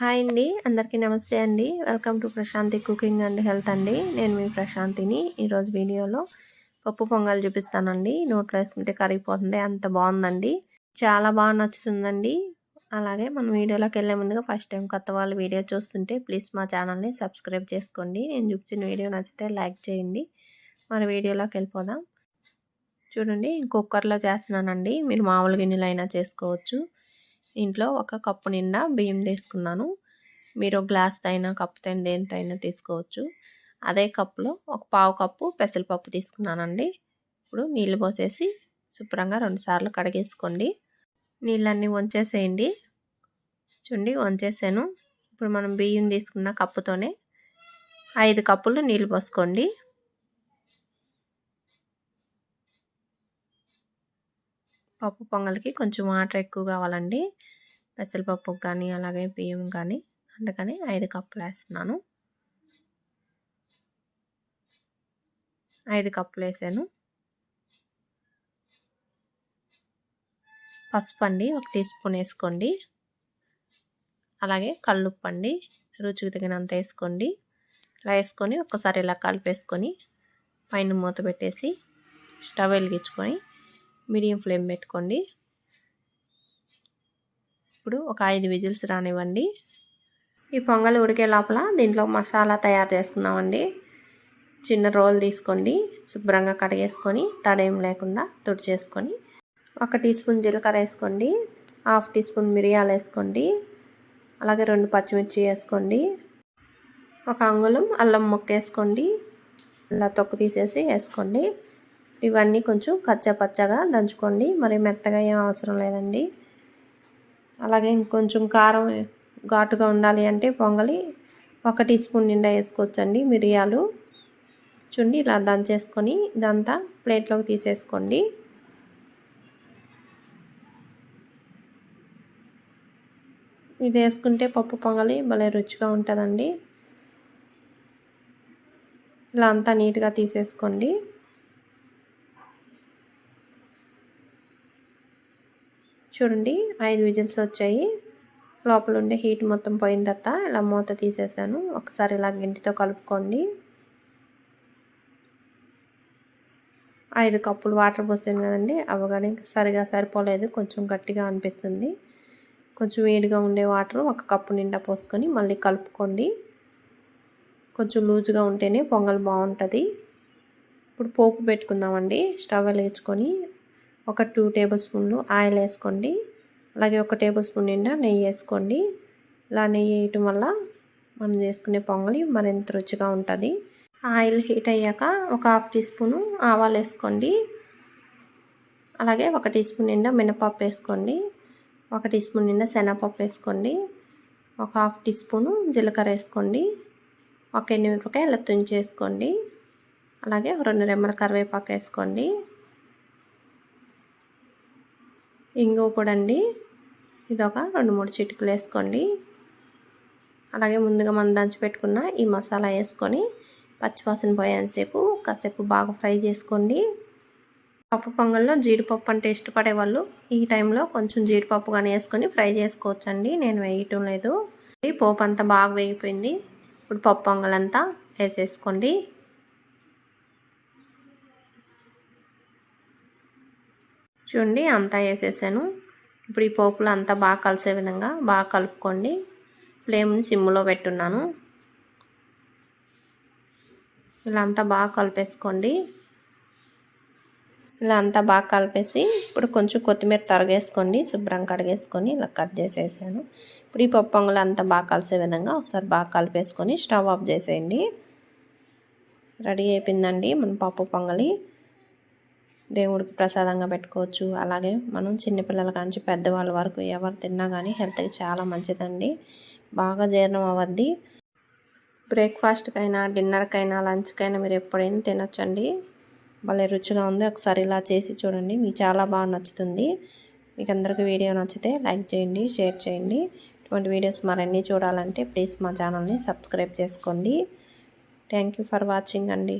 Hi అండి, అందరికీ నమస్తే అండి. Welcome to Prashanti cooking and health అండి. నేను మీ ప్రశాంతిని. ఈరోజు వీడియోలో పప్పు పొంగల్ చూపిస్తానండి. నోట్లో వేసుకుంటే కరిగిపోతుంది, అంత బాగుందండి. చాలా బాగా నచ్చుతుందండి. అలాగే మన వీడియోలోకి వెళ్ళే ముందుగా ఫస్ట్ టైం కొత్త వాళ్ళు వీడియో చూస్తుంటే ప్లీజ్ మా ఛానల్ని సబ్స్క్రైబ్ చేసుకోండి. నేను చూపించిన వీడియో నచ్చితే లైక్ చేయండి. మన వీడియోలోకి వెళ్ళిపోదాం. చూడండి, కుక్కర్లో చేస్తున్నానండి. మీరు మామూలు గిన్నెలు అయినా చేసుకోవచ్చు. ఇంట్లో ఒక కప్పు నిండా బియ్యం తీసుకున్నాను. మీరు గ్లాస్తో అయినా కప్పుతో అయినా దేనితో అయినా తీసుకోవచ్చు. అదే కప్పులో ఒక పావు కప్పు పెసరపప్పు తీసుకున్నానండి. ఇప్పుడు నీళ్ళు పోసేసి శుభ్రంగా 2 సార్లు కడిగేసుకోండి. నీళ్ళన్నీ వంచేసేయండి. చూడండి, వంచేసాను. ఇప్పుడు మనం బియ్యం తీసుకున్న కప్పుతోనే 5 కప్పులు నీళ్ళు పోసుకోండి. పప్పు పొంగల్కి కొంచెం వాటర్ ఎక్కువ కావాలండి, పెసరపప్పుకి కానీ అలాగే బియ్యం కానీ. అందుకని 5 కప్పులు వేస్తున్నాను. 5 కప్పులు వేసాను. పసుపు అండి 1 టీ స్పూన్ వేసుకోండి. అలాగే కల్లుప్పు అండి రుచికి తగినంత వేసుకోండి. ఇలా వేసుకొని ఒక్కసారి ఇలా కలిపేసుకొని పైన మూత పెట్టేసి స్టవ్ వెలిగించుకొని మీడియం ఫ్లేమ్ పెట్టుకోండి. ఇప్పుడు ఒక 5 విజిల్స్ రానివ్వండి. ఈ పొంగల్ ఉడికే లోపల దీంట్లో మసాలా తయారు చేసుకుందామండి. చిన్న రోల్ తీసుకోండి, శుభ్రంగా కడిగేసుకొని తడేం లేకుండా తుడిచేసుకొని 1 టీ స్పూన్ జీలకర్ర వేసుకోండి. 1/2 టీ స్పూన్ మిరియాలు వేసుకోండి. అలాగే 2 పచ్చిమిర్చి వేసుకోండి. 1 అంగుళం అల్లం ముక్క వేసుకోండి. ఇలా తొక్కు తీసేసి వేసుకోండి. ఇవన్నీ కొంచెం కచ్చపచ్చగా దంచుకోండి, మరి మెత్తగా ఏం అవసరం లేదండి. అలాగే ఇంకొంచెం కారం ఘాటుగా ఉండాలి అంటే పొంగలి 1 టీ స్పూన్ నిండా వేసుకోవచ్చండి మిరియాలు. చూడండి, ఇలా దంచేసుకొని ఇదంతా ప్లేట్లోకి తీసేసుకోండి. ఇది వేసుకుంటే పప్పు పొంగలి భలే రుచిగా ఉంటుందండి. ఇలా అంతా నీట్గా తీసేసుకోండి. చూడండి, 5 విజిల్స్ వచ్చాయి. లోపల ఉండే హీట్ మొత్తం పోయిన తర్వాత ఇలా మూత తీసేసాను. ఒకసారి ఇలా గింటితో కలుపుకోండి. 5 కప్పులు వాటర్ పోసాను కదండి, అవి కానీ సరిగా సరిపోలేదు, కొంచెం గట్టిగా అనిపిస్తుంది. కొంచెం వేడిగా ఉండే వాటర్ 1 కప్పు నిండా పోసుకొని మళ్ళీ కలుపుకోండి. కొంచెం లూజ్గా ఉంటేనే పొంగల్ బాగుంటుంది. ఇప్పుడు పోపు పెట్టుకుందామండి. స్టవ్ వెలిగించుకొని ఒక 2 టేబుల్ స్పూన్లు ఆయిల్ వేసుకోండి. అలాగే 1 టేబుల్ స్పూన్ నిండా నెయ్యి వేసుకోండి. ఇలా నెయ్యి వేయటం వల్ల మనం చేసుకునే పొంగలి మరింత రుచిగా ఉంటుంది. ఆయిల్ హీట్ అయ్యాక ఒక 1/2 టీ స్పూను ఆవాలు వేసుకోండి. అలాగే 1 టీ స్పూన్ నిండా మినపప్పు వేసుకోండి. 1 టీ స్పూన్ నిండా శనగపప్పు వేసుకోండి. ఒక 1/2 టీ స్పూను జీలకర్ర వేసుకోండి. 1 ఎండుమిరపకాయ ఇలా తుంచేసుకోండి. అలాగే 2 రెమ్మల కరివేపాకు వేసుకోండి. ఇంగువ పొడి అండి, ఇది ఒక 2-3 చిటికలు వేసుకోండి. అలాగే ముందుగా మనం దంచి పెట్టుకున్న ఈ మసాలా వేసుకొని పచ్చివాసన పోయేంతసేపు కాసేపు బాగా ఫ్రై చేసుకోండి. పప్పు పొంగల్లో జీడిపప్పు అంటే ఇష్టపడే వాళ్ళు ఈ టైంలో కొంచెం జీడిపప్పు కానీ వేసుకొని ఫ్రై చేసుకోవచ్చండి. నేను వేయటం లేదు. పోపు అంతా బాగా వేగిపోయింది. ఇప్పుడు పప్పు పొంగల్ అంతా వేసేసుకోండి. చూడండి, అంతా వేసేసాను. ఇప్పుడు ఈ పోపులో అంతా బాగా కలిసే విధంగా బాగా కలుపుకోండి. ఫ్లేమ్ని సిమ్లో పెట్టున్నాను. ఇలా అంతా బాగా కలిపేసుకోండి. ఇలా అంతా బాగా కలిపేసి ఇప్పుడు కొంచెం కొత్తిమీర తరిగేసుకోండి. శుభ్రంగా కడిగేసుకొని ఇలా కట్ చేసేసాను. ఇప్పుడు ఈ పప్పు పొంగల్ అంతా బాగా కలిసే విధంగా ఒకసారి బాగా కలిపేసుకొని స్టవ్ ఆఫ్ చేసేయండి. రెడీ అయిపోయిందండి మన పప్పు పొంగలి. దేవుడికి ప్రసాదంగా పెట్టుకోవచ్చు. అలాగే మనం చిన్నపిల్లల కాంచి పెద్దవాళ్ళ వరకు ఎవరు తిన్నా కానీ హెల్త్కి చాలా మంచిదండి. బాగా జీర్ణం అవ్వద్ది. బ్రేక్ఫాస్ట్కైనా డిన్నర్కైనా లంచ్కైనా మీరు ఎప్పుడైనా తినొచ్చండి. భలే రుచిగా ఉంది. ఒకసారి ఇలా చేసి చూడండి, మీకు చాలా బాగా నచ్చుతుంది. మీకు అందరికీ వీడియో నచ్చితే లైక్ చేయండి, షేర్ చేయండి. ఇటువంటి వీడియోస్ మరిన్ని చూడాలంటే ప్లీజ్ మా ఛానల్ని సబ్స్క్రైబ్ చేసుకోండి. థ్యాంక్ యూ ఫర్ వాచింగ్ అండి.